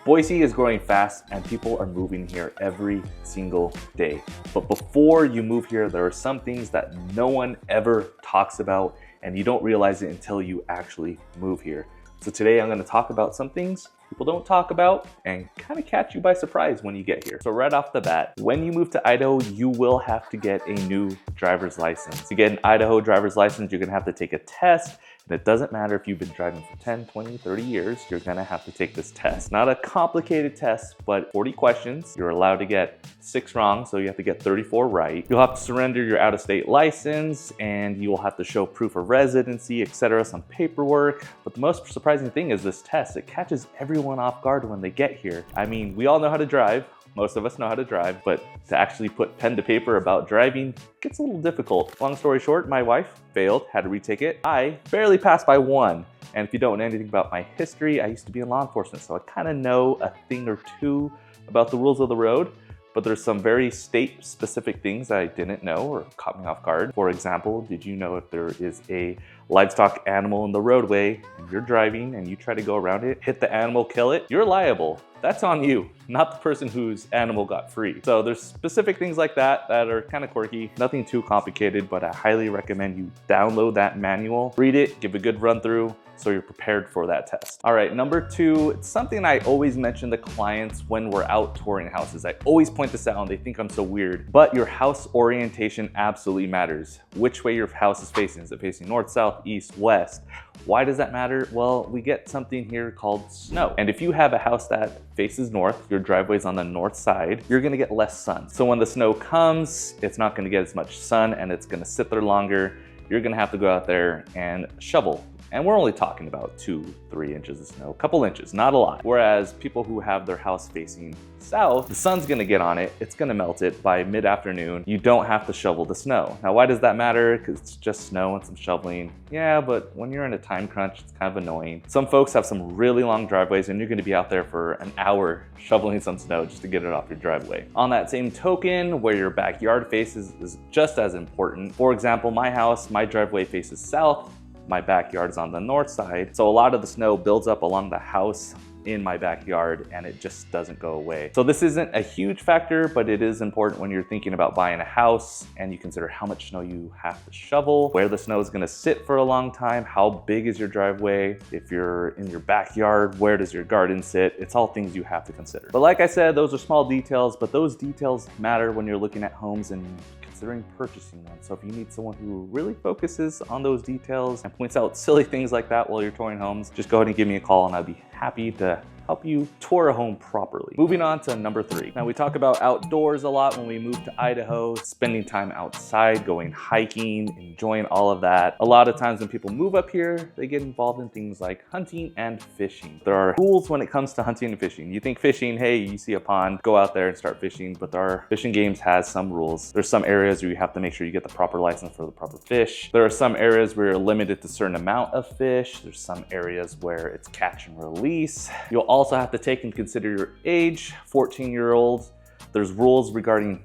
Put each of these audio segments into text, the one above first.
Boise is growing fast and people are moving here every single day. But before you move here, there are some things that no one ever talks about and you don't realize it until you actually move here. So today I'm going to talk about some things people don't talk about and kind of catch you by surprise when you get here. So right off the bat, when you move to Idaho, you will have to get a new driver's license. To get an Idaho driver's license, you're going to have to take a test. And it doesn't matter if you've been driving for 10, 20, 30 years, you're gonna have to take this test. Not a complicated test, but 40 questions. You're allowed to get 6 wrong, so you have to get 34 right. You'll have to surrender your out-of-state license and you will have to show proof of residency, etc., some paperwork. But the most surprising thing is this test. It catches everyone off guard when they get here. I mean, we all know how to drive. Most of us know how to drive, but to actually put pen to paper about driving gets a little difficult. Long story short, my wife failed, had to retake it. I barely passed by 1. And if you don't know anything about my history, I used to be in law enforcement, so I kind of know a thing or two about the rules of the road. But there's some very state-specific things that I didn't know or caught me off guard. For example, did you know if there is a livestock animal in the roadway and you're driving and you try to go around it, hit the animal, kill it, you're liable. That's on you, not the person whose animal got free. So there's specific things like that that are kind of quirky, nothing too complicated, but I highly recommend you download that manual, read it, give a good run through, so you're prepared for that test. All right, number 2, it's something I always mention to clients when we're out touring houses. I always point this out and they think I'm so weird, but your house orientation absolutely matters. Which way your house is facing. Is it facing north, south, east, west? Why does that matter? Well, we get something here called snow. And if you have a house that faces north, your driveway's on the north side, you're gonna get less sun. So when the snow comes, it's not gonna get as much sun and it's gonna sit there longer. You're gonna have to go out there and shovel. And we're only talking about 2-3 inches of snow, a couple inches, not a lot. Whereas people who have their house facing south, the sun's gonna get on it, it's gonna melt it by mid-afternoon. You don't have to shovel the snow. Now, why does that matter? Because it's just snow and some shoveling. Yeah, but when you're in a time crunch, it's kind of annoying. Some folks have some really long driveways and you're gonna be out there for an hour shoveling some snow just to get it off your driveway. On that same token, where your backyard faces is just as important. For example, my house, my driveway faces south, my backyard is on the north side. So a lot of the snow builds up along the house in my backyard and it just doesn't go away. So this isn't a huge factor, but it is important when you're thinking about buying a house and you consider how much snow you have to shovel, where the snow is gonna sit for a long time, how big is your driveway, if you're in your backyard, where does your garden sit? It's all things you have to consider. But like I said, those are small details, but those details matter when you're looking at homes and considering purchasing one. So if you need someone who really focuses on those details and points out silly things like that while you're touring homes, just go ahead and give me a call and I'll be happy to help you tour a home properly. Moving on to number 3. Now we talk about outdoors a lot when we move to Idaho, spending time outside, going hiking, enjoying all of that. A lot of times when people move up here, they get involved in things like hunting and fishing. There are rules when it comes to hunting and fishing. You think fishing, hey, you see a pond, go out there and start fishing, but our fishing games has some rules. There's some areas where you have to make sure you get the proper license for the proper fish. There are some areas where you're limited to a certain amount of fish. There's some areas where it's catch and release. You'll also have to take and consider your age, 14-year-olds. There's rules regarding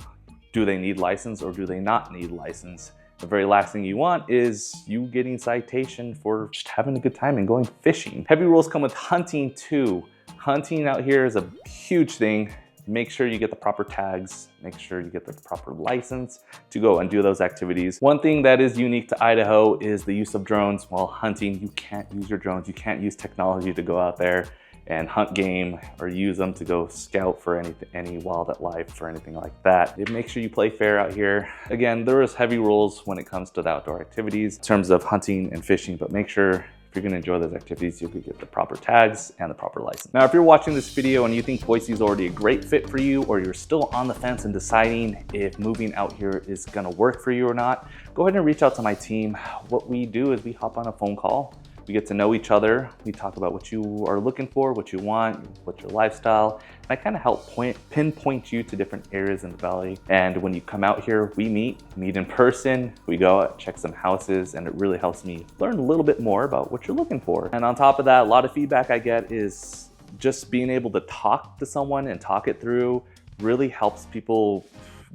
do they need license or do they not need license. The very last thing you want is you getting citation for just having a good time and going fishing. Heavy rules come with hunting too. Hunting out here is a huge thing. Make sure you get the proper tags, make sure you get the proper license to go and do those activities. One thing that is unique to Idaho is the use of drones while hunting. You can't use your drones, you can't use technology to go out there and hunt game or use them to go scout for any wildlife or anything like that. Make sure you play fair out here. Again, there is heavy rules when it comes to the outdoor activities in terms of hunting and fishing, but make sure if you're gonna enjoy those activities, you could get the proper tags and the proper license. Now, if you're watching this video and you think Boise is already a great fit for you, or you're still on the fence and deciding if moving out here is gonna work for you or not, go ahead and reach out to my team. What we do is we hop on a phone call. We get to know each other. We talk about what you are looking for, what you want, what's your lifestyle. And I kind of help pinpoint you to different areas in the valley. And when you come out here, we meet in person. We go out, check some houses, and it really helps me learn a little bit more about what you're looking for. And on top of that, a lot of feedback I get is just being able to talk to someone and talk it through really helps people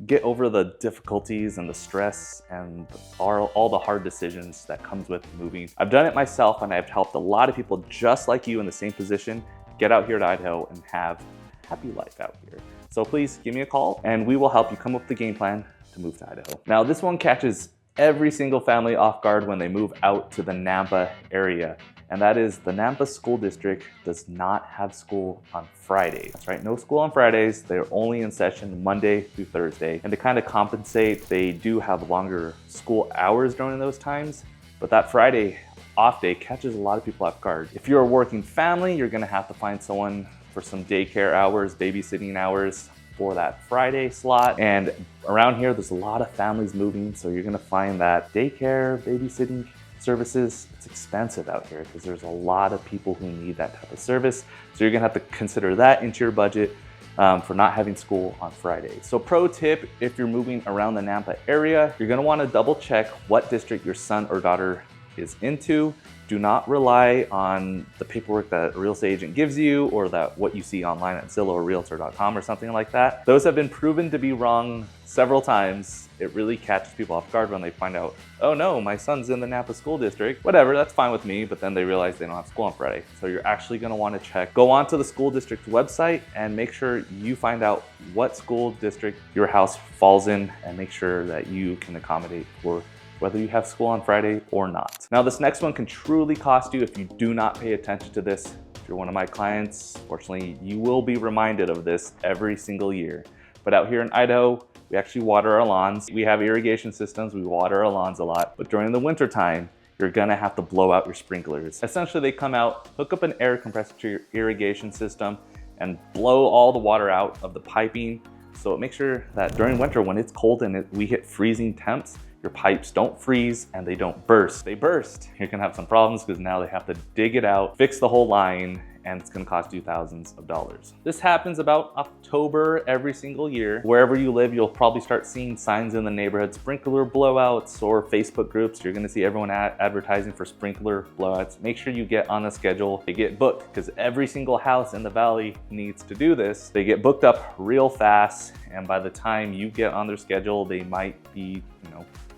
get over the difficulties and the stress and all the hard decisions that comes with moving. I've done it myself and I've helped a lot of people just like you in the same position get out here to Idaho and have a happy life out here. So please give me a call and we will help you come up with the game plan to move to Idaho. Now this one catches every single family off guard when they move out to the Nampa area. And that is the Nampa School District does not have school on Fridays. That's right, no school on Fridays. They're only in session Monday through Thursday. And to kind of compensate, they do have longer school hours during those times. But that Friday off day catches a lot of people off guard. If you're a working family, you're gonna have to find someone for some daycare hours, babysitting hours for that Friday slot. And around here, there's a lot of families moving. So you're gonna find that daycare, babysitting services, it's expensive out here because there's a lot of people who need that type of service. So you're gonna have to consider that into your budget for not having school on Friday. So pro tip, if you're moving around the Nampa area, you're gonna wanna double check what district your son or daughter is into. Do not rely on the paperwork that a real estate agent gives you or that what you see online at Zillow or Realtor.com or something like that. Those have been proven to be wrong several times. It really catches people off guard when they find out, oh no, my son's in the Nampa School District. Whatever, that's fine with me, but then they realize they don't have school on Friday. So you're actually gonna wanna check, go onto the school district's website and make sure you find out what school district your house falls in and make sure that you can accommodate for whether you have school on Friday or not. Now this next one can truly cost you if you do not pay attention to this. If you're one of my clients, fortunately, you will be reminded of this every single year. But out here in Idaho, we actually water our lawns. We have irrigation systems, we water our lawns a lot, but during the winter time, you're gonna have to blow out your sprinklers. Essentially, they come out, hook up an air compressor to your irrigation system and blow all the water out of the piping. So make sure that during winter, when it's cold and we hit freezing temps, your pipes don't freeze and they don't burst. They burst, you're gonna have some problems because now they have to dig it out, fix the whole line, and it's gonna cost you thousands of dollars. This happens about October every single year. Wherever you live, you'll probably start seeing signs in the neighborhood, sprinkler blowouts or Facebook groups. You're gonna see everyone advertising for sprinkler blowouts. Make sure you get on a schedule to get booked because every single house in the valley needs to do this. They get booked up real fast, and by the time you get on their schedule, they might be,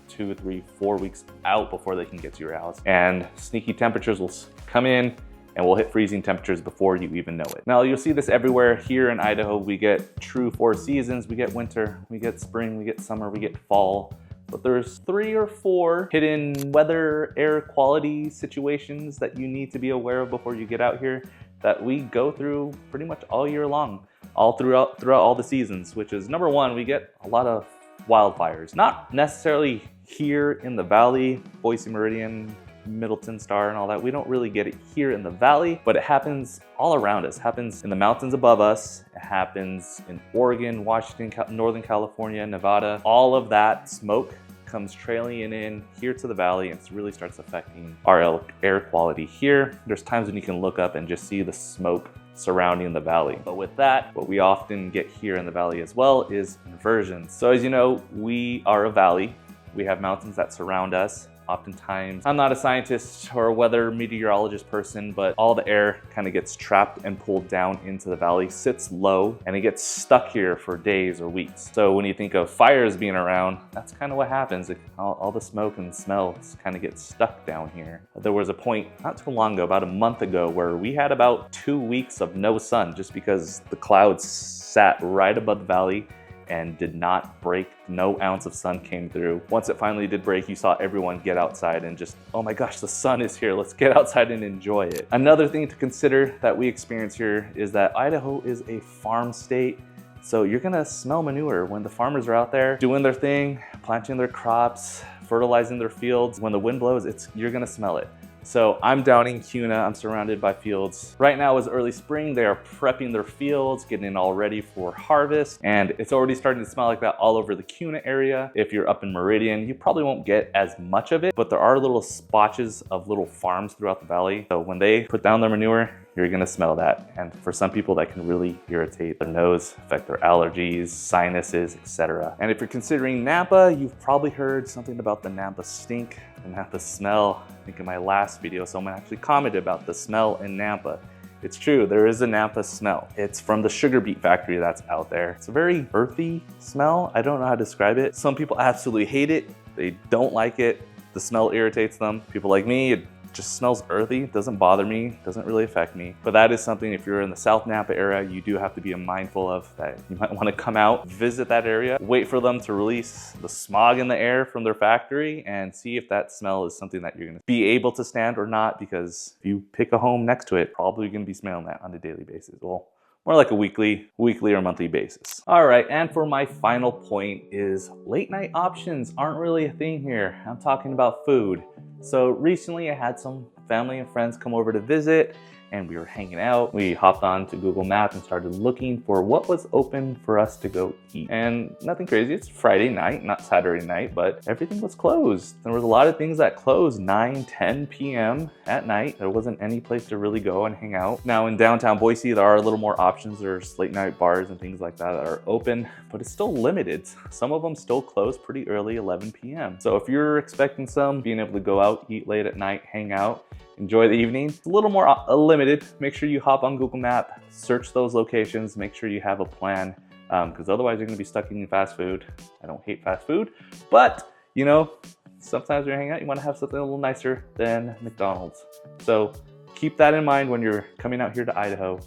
2, 3, 4 weeks out before they can get to your house. And sneaky temperatures will come in and we'll hit freezing temperatures before you even know it. Now you'll see this everywhere. Here in Idaho, we get true 4 seasons. We get winter, we get spring, we get summer, we get fall. But there's 3 or 4 hidden weather, air quality situations that you need to be aware of before you get out here that we go through pretty much all year long, all throughout all the seasons, which is number 1, we get a lot of wildfires. Not necessarily here in the valley, Boise Meridian, Middleton Star and all that. We don't really get it here in the valley, but it happens all around us. It happens in the mountains above us. It happens in Oregon, Washington, Northern California, Nevada. All of that smoke comes trailing in here to the valley and it really starts affecting our air quality here. There's times when you can look up and just see the smoke surrounding the valley. But with that, what we often get here in the valley as well is inversions. So as you know, we are a valley. We have mountains that surround us. Oftentimes, I'm not a scientist or a weather meteorologist person, but all the air kind of gets trapped and pulled down into the valley, sits low, and it gets stuck here for days or weeks. So when you think of fires being around, that's kind of what happens. All the smoke and smells kind of get stuck down here. There was a point not too long ago, about a month ago, where we had about 2 weeks of no sun just because the clouds sat right above the valley and did not break. No ounce of sun came through. Once it finally did break, you saw everyone get outside and just, oh my gosh, the sun is here. Let's get outside and enjoy it. Another thing to consider that we experience here is that Idaho is a farm state. So you're gonna smell manure when the farmers are out there doing their thing, planting their crops, fertilizing their fields. When the wind blows, you're gonna smell it. So I'm down in Kuna, I'm surrounded by fields. Right now is early spring, they are prepping their fields, getting all ready for harvest, and it's already starting to smell like that all over the Kuna area. If you're up in Meridian, you probably won't get as much of it, but there are little spotches of little farms throughout the valley. So when they put down their manure, you're gonna smell that. And for some people, that can really irritate their nose, affect their allergies, sinuses, etc. And if you're considering Nampa, you've probably heard something about the Nampa stink, the Nampa smell. I think in my last video, someone actually commented about the smell in Nampa. It's true, there is a Nampa smell. It's from the sugar beet factory that's out there. It's a very earthy smell. I don't know how to describe it. Some people absolutely hate it. They don't like it. The smell irritates them. People like me, it just smells earthy. It doesn't bother me, doesn't really affect me. But that is something, if you're in the South Napa area, you do have to be mindful of that. You might want to come out, visit that area, wait for them to release the smog in the air from their factory and see if that smell is something that you're going to be able to stand or not, because if you pick a home next to it, probably going to be smelling that on a daily basis. Well, more like a weekly or monthly basis. All right, and for my final point is late night options aren't really a thing here. I'm talking about food. So recently I had some family and friends come over to visit and we were hanging out. We hopped on to Google Maps and started looking for what was open for us to go eat. And nothing crazy, it's Friday night, not Saturday night, but everything was closed. There was a lot of things that closed 9, 10 p.m. at night. There wasn't any place to really go and hang out. Now in downtown Boise, there are a little more options. There's late night bars and things like that that are open, but it's still limited. Some of them still close pretty early, 11 p.m. So if you're expecting being able to go out, eat late at night, hang out, enjoy the evening, it's a little more limited. Make sure you hop on Google Maps, search those locations, make sure you have a plan, because otherwise you're gonna be stuck eating fast food. I don't hate fast food, but you know, sometimes when you're hanging out, you wanna have something a little nicer than McDonald's. So keep that in mind when you're coming out here to Idaho.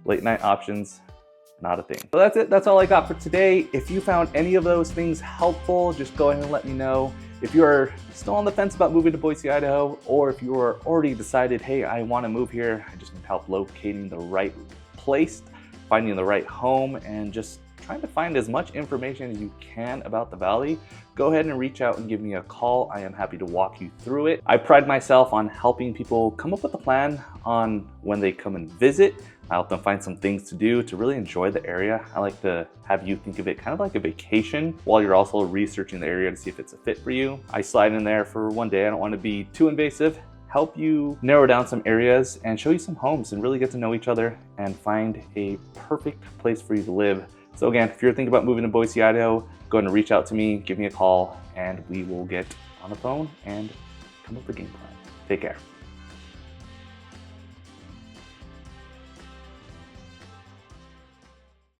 Late night options, not a thing. So that's it, that's all I got for today. If you found any of those things helpful, just go ahead and let me know. If you're still on the fence about moving to Boise, Idaho, or if you are already decided, hey, I want to move here, I just need help locating the right place, finding the right home, and just trying to find as much information as you can about the valley, go ahead and reach out and give me a call. I am happy to walk you through it. I pride myself on helping people come up with a plan on when they come and visit. I help them find some things to do to really enjoy the area. I like to have you think of it kind of like a vacation while you're also researching the area to see if it's a fit for you. I slide in there for one day. I don't want to be too invasive. Help you narrow down some areas and show you some homes and really get to know each other and find a perfect place for you to live. So again, if you're thinking about moving to Boise, Idaho, go ahead and reach out to me, give me a call, and we will get on the phone and come up with a game plan. Take care.